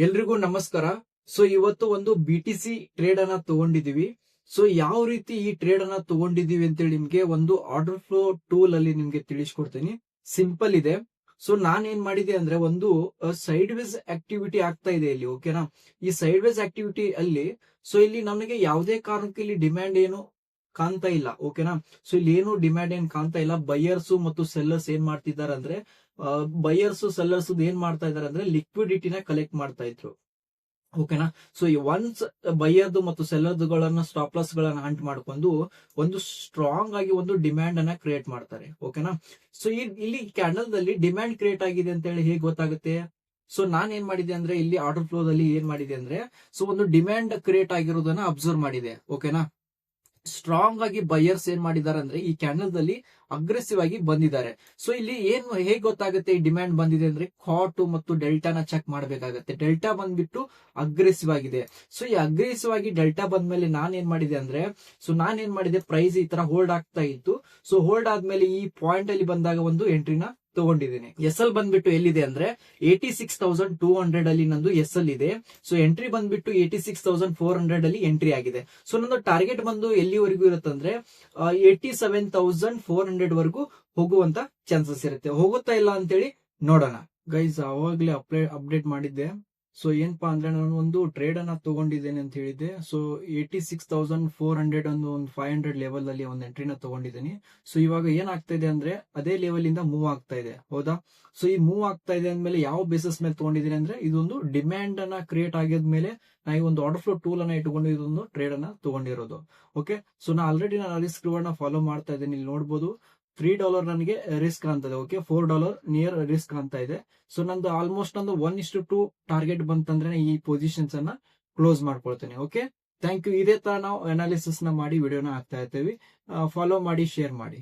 ಎಲ್ರಿಗೂ ನಮಸ್ಕಾರ. ಸೊ ಇವತ್ತು ಒಂದು BTC ಟ್ರೇಡ್ ಅನ್ನ ತಗೊಂಡಿದೀವಿ. ಸೊ ಯಾವ ರೀತಿ ಈ ಟ್ರೇಡ್ ಅನ್ನ ತಗೊಂಡಿದೀವಿ ಅಂತೇಳಿ ನಿಮ್ಗೆ ಒಂದು ಆರ್ಡರ್ ಫ್ಲೋ ಟೂಲ್ ಅಲ್ಲಿ ನಿಮ್ಗೆ ತಿಳಿಸ್ಕೊಡ್ತೀನಿ. ಸಿಂಪಲ್ ಇದೆ. ಸೊ ನಾನ್ ಏನ್ ಮಾಡಿದೆ ಅಂದ್ರೆ ಒಂದು ಸೈಡ್ ವೇಸ್ ಆಕ್ಟಿವಿಟಿ ಆಗ್ತಾ ಇದೆ ಇಲ್ಲಿ, ಓಕೆನಾ. ಈ ಸೈಡ್ ವೇಸ್ ಆಕ್ಟಿವಿಟಿ ಅಲ್ಲಿ ಸೊ ಇಲ್ಲಿ ನಮಗೆ ಯಾವುದೇ ಕಾರಣಕ್ಕೆ ಇಲ್ಲಿ ಡಿಮ್ಯಾಂಡ್ ಏನು ಕಾಣ್ತಾ ಇಲ್ಲ, ಓಕೆನಾ. ಸೊ ಇಲ್ಲಿ ಏನು ಡಿಮ್ಯಾಂಡ್ ಏನ್ ಕಾಣ್ತಾ ಇಲ್ಲ. ಬೈಯರ್ಸ್ ಮತ್ತು ಸೆಲ್ಲರ್ಸ್ ಏನ್ ಮಾಡ್ತಿದ್ದಾರೆ ಅಂದ್ರೆ ಬೈಯರ್ಸ್ ಸೆಲ್ಲರ್ಸ್ ಏನ್ ಮಾಡ್ತಾ ಇದಾರೆ ಅಂದ್ರೆ ಲಿಕ್ವಿಡಿಟಿನ ಕಲೆಕ್ಟ್ ಮಾಡ್ತಾ ಇದ್ರು, ಓಕೆನಾ. ಸೊ ಈ ಒನ್ಸ್ ಬೈಯರ್ದು ಮತ್ತು ಸೆಲ್ಲರ್ದುಗಳನ್ನ ಸ್ಟಾಪ್ ಲಾಸ್ ಗಳನ್ನ ಹಂಟ್ ಮಾಡ್ಕೊಂಡು ಒಂದು ಸ್ಟ್ರಾಂಗ್ ಆಗಿ ಒಂದು ಡಿಮ್ಯಾಂಡ್ ಅನ್ನ ಕ್ರಿಯೇಟ್ ಮಾಡ್ತಾರೆ, ಓಕೆನಾ. ಸೊ ಇಲ್ಲಿ ಕ್ಯಾಂಡಲ್ ದಲ್ಲಿ ಡಿಮ್ಯಾಂಡ್ ಕ್ರಿಯೇಟ್ ಆಗಿದೆ ಅಂತ ಹೇಳಿ ಹೇಗೆ ಗೊತ್ತಾಗುತ್ತೆ. ಸೊ ನಾನ್ ಏನ್ ಮಾಡಿದೆ ಅಂದ್ರೆ ಇಲ್ಲಿ ಆರ್ಡರ್ ಫ್ಲೋ ದಲ್ಲಿ ಏನ್ ಮಾಡಿದೆ ಅಂದ್ರೆ ಸೊ ಒಂದು ಡಿಮ್ಯಾಂಡ್ ಕ್ರಿಯೇಟ್ ಆಗಿರೋದನ್ನ ಅಬ್ಸರ್ವ್ ಮಾಡಿದೆ, ಓಕೆನಾ. ಸ್ಟ್ರಾಂಗ್ ಆಗಿ ಬೈಯರ್ಸ್ ಏನ್ ಮಾಡಿದ್ದಾರೆ ಅಂದ್ರೆ ಈ ಕ್ಯಾಂಡಲ್ ದಲ್ಲಿ ಅಗ್ರೆಸಿವ್ ಆಗಿ ಬಂದಿದ್ದಾರೆ. ಸೊ ಇಲ್ಲಿ ಏನ್ ಹೇಗೆ ಗೊತ್ತಾಗುತ್ತೆ ಈ ಡಿಮ್ಯಾಂಡ್ ಬಂದಿದೆ ಅಂದ್ರೆ ಕಾಟ್ ಮತ್ತು ಡೆಲ್ಟಾನ ಚೆಕ್ ಮಾಡಬೇಕಾಗತ್ತೆ. ಡೆಲ್ಟಾ ಬಂದ್ಬಿಟ್ಟು ಅಗ್ರೆಸಿವ್ ಆಗಿದೆ. ಸೊ ಈ ಅಗ್ರೆಸಿವ್ ಆಗಿ ಡೆಲ್ಟಾ ಬಂದ್ಮೇಲೆ ನಾನ್ ಏನ್ ಮಾಡಿದೆ ಅಂದ್ರೆ ಪ್ರೈಸ್ ಈ ತರ ಹೋಲ್ಡ್ ಆಗ್ತಾ ಇತ್ತು. ಸೊ ಹೋಲ್ಡ್ ಆದ್ಮೇಲೆ ಈ ಪಾಯಿಂಟ್ ಅಲ್ಲಿ ಬಂದಾಗ ಒಂದು ಎಂಟ್ರಿನ ತಗೊಂಡಿದ್ದೀನಿ. ಎಲ್ ಬಂದ್ಬಿಟ್ಟು ಎಲ್ಲಿದೆ ಅಂದ್ರೆ 86,200 ಅಲ್ಲಿ ನಂದು ಎಲ್ ಇದೆ. ಸೊ ಎಂಟ್ರಿ ಬಂದ್ಬಿಟ್ಟು 86,400 ಅಲ್ಲಿ ಎಂಟ್ರಿ ಆಗಿದೆ. ಸೊ ನಂದು ಟಾರ್ಗೆಟ್ ಬಂದು ಎಲ್ಲಿವರೆಗೂ ಇರುತ್ತಂದ್ರೆ 87,400 ವರೆಗೂ ಹೋಗುವಂತ ಚಾನ್ಸಸ್ ಇರುತ್ತೆ. ಹೋಗುತ್ತಾ ಇಲ್ಲ ಅಂತೇಳಿ ನೋಡೋಣ. ಗೈಸ್ ಅವಾಗ್ಲೇ ಅಪ್ಡೇಟ್ ಮಾಡಿದ್ದೆ. ಸೊ ಏನಪ್ಪಾ ಅಂದ್ರೆ ನಾನು ಒಂದು ಟ್ರೇಡ್ ಅನ್ನ ತಗೊಂಡಿದ್ದೇನೆ ಅಂತ ಹೇಳಿದ್ದೆ. ಸೊ 86,400 ಒಂದು 500 ಲೆವೆಲ್ ಅಲ್ಲಿ ಒಂದು ಎಂಟ್ರಿನ ತಗೊಂಡಿದ್ದೀನಿ. ಸೊ ಇವಾಗ ಏನಾಗ್ತಾ ಇದೆ ಅಂದ್ರೆ ಅದೇ ಲೆವೆಲ್ ಇಂದ ಮೂವ್ ಆಗ್ತಾ ಇದೆ, ಹೌದಾ. ಸೊ ಈ ಮೂವ್ ಆಗ್ತಾ ಇದೆ ಅಂದ್ಮೇಲೆ ಯಾವ ಬೇಸಿಸ್ ಮೇಲೆ ತಗೊಂಡಿದ್ದೀನಿ ಅಂದ್ರೆ ಇದೊಂದು ಡಿಮ್ಯಾಂಡ್ ಅನ್ನ ಕ್ರಿಯೇಟ್ ಆಗಿದ್ಮೇಲೆ ನಾ ಈ ಒಂದು ಆರ್ಡರ್ ಫ್ಲೋ ಟೂಲ್ ಅನ್ನ ಇಟ್ಕೊಂಡು ಇದೊಂದು ಟ್ರೇಡ್ ಅನ್ನ ತಗೊಂಡಿರೋದು, ಓಕೆ. ಸೊ ನಾನು ರಿಸ್ಕ್ ರಿವಾರ್ಡ್ ಫಾಲೋ ಮಾಡ್ತಾ ಇದ್ದೀನಿ. ಇಲ್ಲಿ ನೋಡಬಹುದು $3 ನನಗೆ ರಿಸ್ಕ್ ಅಂತದೆ, ಓಕೆ. $4 ನಿಯರ್ ರಿಸ್ಕ್ ಅಂತ ಇದೆ. ಸೊ ನಂದು ಆಲ್ಮೋಸ್ಟ್ ಒಂದು 1:2 ಟಾರ್ಗೆಟ್ ಬಂತಂದ್ರೆ ಈ ಪೊಸಿಷನ್ಸ್ ಅನ್ನ ಕ್ಲೋಸ್ ಮಾಡ್ಕೊಳ್ತೇನೆ, ಓಕೆ. Thank you. ಇದೇ ತರ ನಾವು ಅನಾಲಿಸಿಸ್ ನ ಮಾಡಿ ವಿಡಿಯೋನ ಹಾಕ್ತಾ ಇರ್ತೀವಿ. ಫಾಲೋ ಮಾಡಿ, ಶೇರ್ ಮಾಡಿ.